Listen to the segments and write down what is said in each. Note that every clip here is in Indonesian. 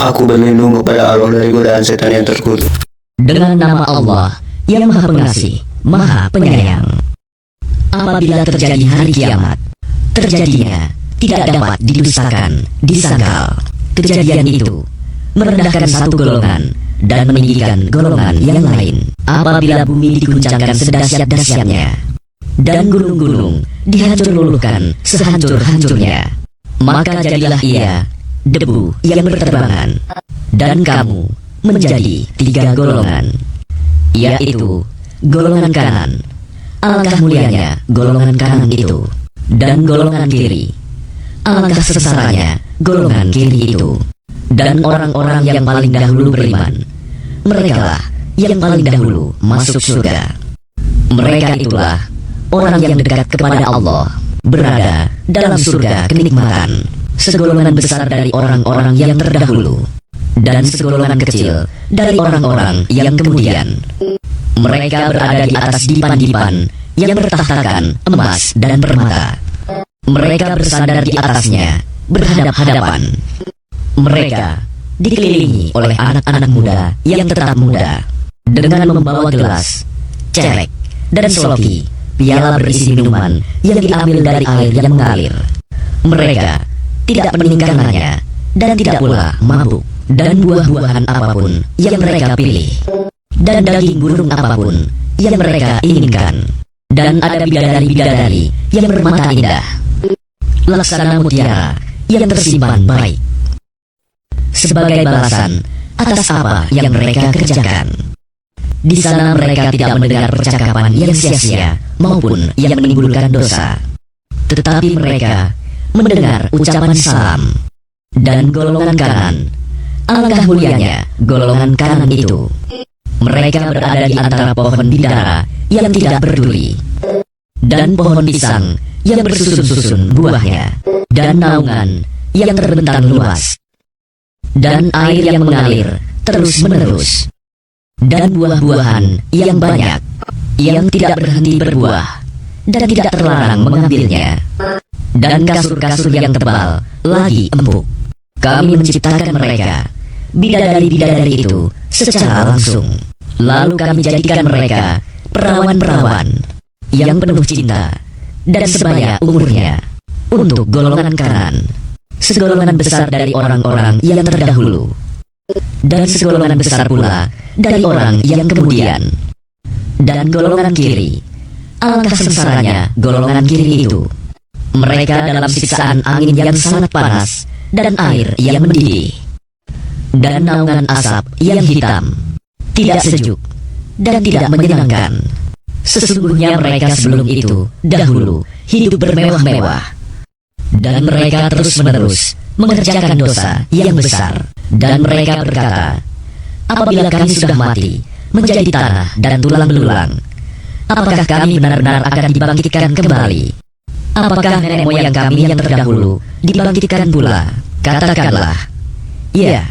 Aku berlindung kepada Allah dari godaan setan yang terkutuk. Dengan nama Allah yang Maha Pengasih, Maha Penyayang. Apabila terjadi hari kiamat, terjadinya tidak dapat didustakan, disangkal. Kejadian itu merendahkan satu golongan dan meninggikan golongan yang lain. Apabila bumi diguncangkan sedahsyat-dahsyatnya dan gunung-gunung dihancur luluhkan sehancur-hancurnya, maka jadilah ia debu yang berterbangan, dan kamu menjadi 3 golongan, yaitu golongan kanan. Alangkah mulianya golongan kanan itu, dan golongan kiri. Alangkah sengsaranya golongan kiri itu. Dan orang-orang yang paling dahulu beriman, merekalah yang paling dahulu masuk surga. Mereka itulah orang yang dekat kepada Allah, berada dalam surga kenikmatan, segolongan besar dari orang-orang yang terdahulu, dan segolongan kecil dari orang-orang yang kemudian. Mereka berada di atas dipan-dipan yang bertahtakan emas dan permata. Mereka bersandar di atasnya, berhadap-hadapan. Mereka dikelilingi oleh anak-anak muda yang tetap muda, dengan membawa gelas, cerek, dan sloki, piala berisi minuman yang diambil dari air yang mengalir. Mereka tidak meninggalkannya, dan tidak pula mabuk, dan buah-buahan apapun yang mereka pilih, dan daging burung apapun yang mereka inginkan. Dan ada bidadari-bidadari yang bermata indah, laksana mutiara yang tersimpan baik, sebagai balasan atas apa yang mereka kerjakan. Di sana mereka tidak mendengar percakapan yang sia-sia maupun yang menimbulkan dosa, tetapi mereka mendengar ucapan salam. Dan golongan kanan, alangkah mulianya golongan kanan itu. Mereka berada di antara pohon bidara yang tidak berduri, dan pohon pisang yang bersusun-susun buahnya, dan naungan yang terbentang luas, dan air yang mengalir terus-menerus, dan buah-buahan yang banyak yang tidak berhenti berbuah, dan tidak terlarang mengambilnya, dan kasur-kasur yang tebal lagi empuk. Kami menciptakan mereka, bidadari-bidadari itu, secara langsung. Lalu kami jadikan mereka perawan-perawan yang penuh cinta dan sebaya umurnya untuk golongan kanan, segolongan besar dari orang-orang yang terdahulu, dan segolongan besar pula dari orang yang kemudian. Dan golongan kiri, alangkah sengsaranya golongan kiri itu. Mereka dalam siksaan angin yang sangat panas dan air yang mendidih, dan naungan asap yang hitam, tidak sejuk dan tidak menyenangkan. Sesungguhnya mereka sebelum itu dahulu hidup bermewah-mewah, dan mereka terus-menerus mengerjakan dosa yang besar. Dan mereka berkata, apabila kami sudah mati menjadi tanah dan tulang belulang, apakah kami benar-benar akan dibangkitkan kembali? Apakah nenek moyang kami yang terdahulu dibangkitkan pula? Katakanlah, ya,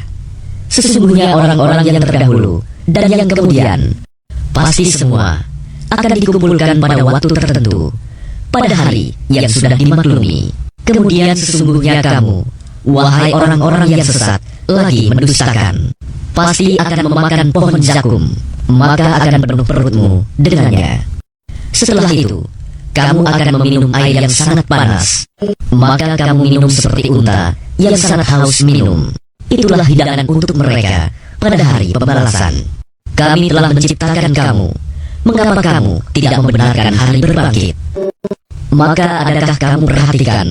sesungguhnya orang-orang yang terdahulu dan yang kemudian pasti semua akan dikumpulkan pada waktu tertentu, pada hari yang sudah dimaklumi. Kemudian sesungguhnya kamu, wahai orang-orang yang sesat, lagi mendustakan, pasti akan memakan pohon zakum, maka akan penuh perutmu dengannya. Setelah itu, kamu akan meminum air yang sangat panas, maka kamu minum seperti unta yang sangat haus minum. Itulah hidangan untuk mereka pada hari pembalasan. Kami telah menciptakan kamu, mengapa kamu tidak membenarkan hari berbangkit? Maka adakah kamu perhatikan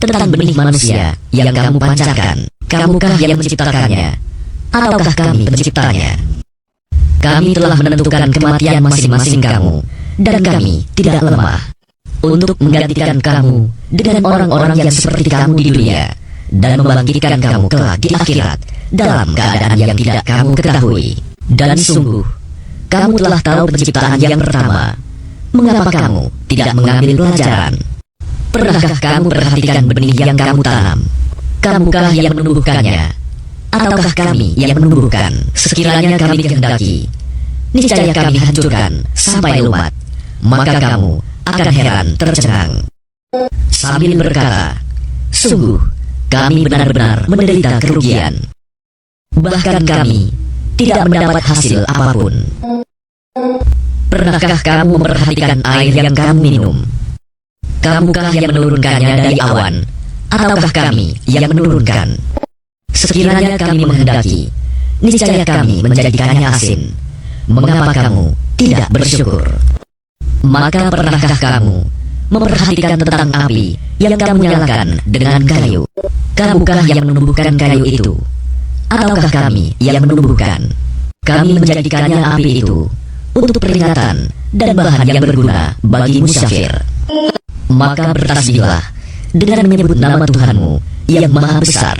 tentang benih manusia yang kamu pancarkan? Kamukah yang menciptakannya, ataukah kami penciptanya? Kami telah menentukan kematian masing-masing kamu, dan kami tidak lemah untuk menggantikan kamu dengan orang-orang yang seperti kamu di dunia, dan membangkitkan kamu kelak di akhirat dalam keadaan yang tidak kamu ketahui. Dan sungguh, kamu telah tahu penciptaan yang pertama. Mengapa kamu tidak mengambil pelajaran? Pernahkah kamu perhatikan benih yang kamu tanam? Kamukah yang menumbuhkannya, ataukah kami yang menumbuhkan? Sekiranya kami kehendaki, niscaya kami hancurkan sampai lumat, maka kamu akan heran tercengang. Sambil berkata, sungguh kami benar-benar menderita kerugian. Bahkan kami tidak mendapat hasil apapun. Pernahkah kamu memperhatikan air yang kamu minum? Kamukah yang menurunkannya dari awan, ataukah kami yang menurunkan? Sekiranya kami menghendaki, niscaya kami menjadikannya asin. Mengapa kamu tidak bersyukur? Maka pernahkah kamu memperhatikan tentang api yang kamu nyalakan dengan kayu? Kamukah yang menumbuhkan kayu itu, ataukah kami yang menumbuhkan? Kami menjadikannya api itu untuk peringatan dan bahan yang berguna bagi musyafir. Maka bertasbihlah dengan menyebut nama Tuhanmu yang maha besar.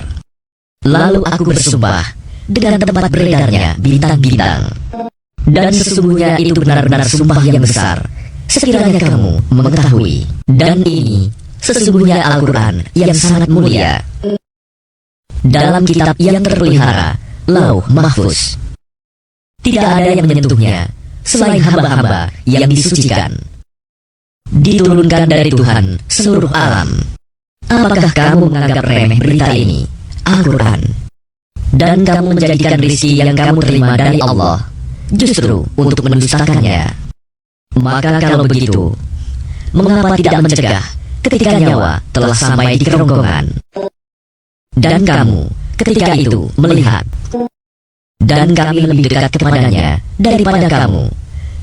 Lalu aku bersumpah dengan tempat beredarnya bintang-bintang. Dan sesungguhnya itu benar-benar sumpah yang besar, sekiranya kamu mengetahui. Dan ini sesungguhnya Al-Quran yang sangat mulia, dalam kitab yang terpelihara, Lauh Mahfuz. Tidak ada yang menyentuhnya selain hamba-hamba yang disucikan, diturunkan dari Tuhan seluruh alam. Apakah kamu menganggap remeh berita ini, Al-Quran, dan kamu menjadikan rizki yang kamu terima dari Allah justru untuk mendustakannya? Maka kalau begitu, mengapa tidak mencegah ketika nyawa telah sampai di kerongkongan, dan kamu ketika itu melihat, dan kami lebih dekat kepadanya daripada kamu,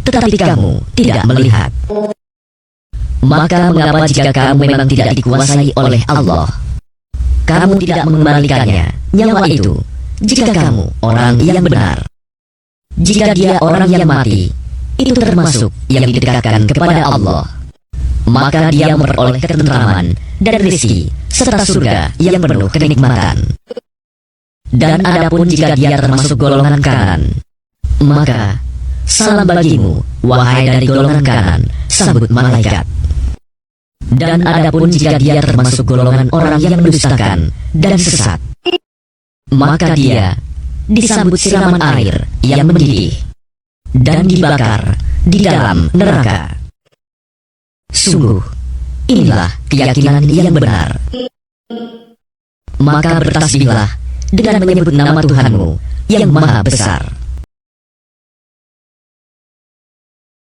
tetapi kamu tidak melihat? Maka mengapa jika kamu memang tidak dikuasai oleh Allah, kamu tidak mengembalikannya nyawa itu jika kamu orang yang benar? Jika dia orang yang mati, itu termasuk yang didekatkan kepada Allah, maka dia memperoleh ketentraman dan rezeki serta surga yang penuh kenikmatan. Dan adapun jika dia termasuk golongan kanan, maka salam bagimu, wahai dari golongan kanan, sambut malaikat. Dan adapun jika dia termasuk golongan orang yang mendustakan dan sesat, maka dia disambut siraman air yang mendidih dan dibakar di dalam neraka. Sungguh, inilah keyakinan yang benar. Maka bertasbihlah dengan menyebut nama Tuhanmu yang maha besar.